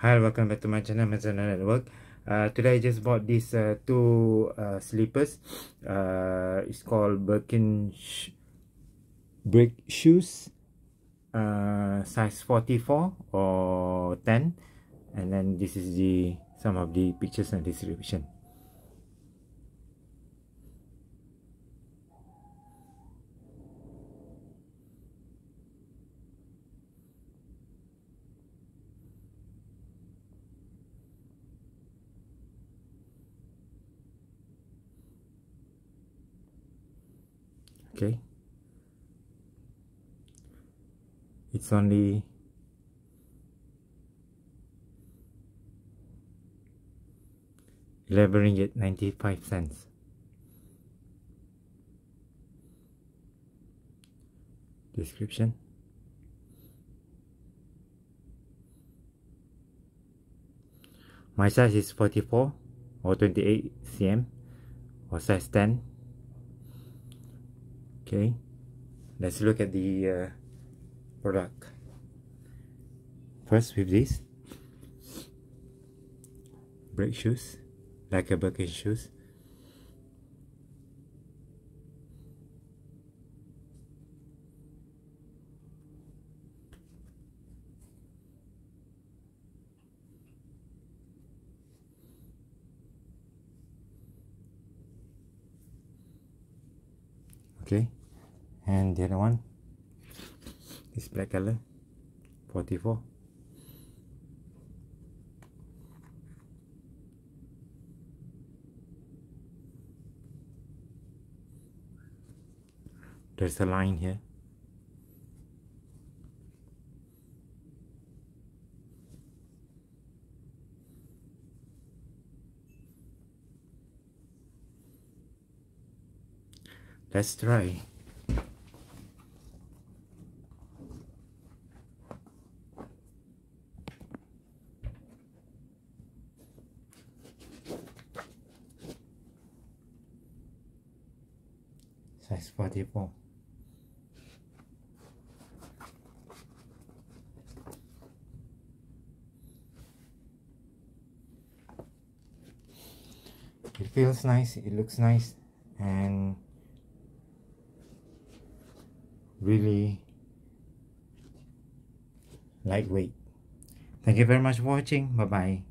Hi, welcome back to my channel, Maison Network. Today I just bought these two slippers. It's called Breakshoes, size 44 or 10, and then this is some of the pictures and description. Okay, it's only $11.95. Description. My size is 44 or 28 cm or size 10. Okay, let's look at the product. First, with this brake shoes, like a Birkin shoes. Okay, and the other one is black color, 44. There's a line here. Let's try. Size 44. It feels nice, it looks nice, and really lightweight. Thank you very much for watching. Bye bye.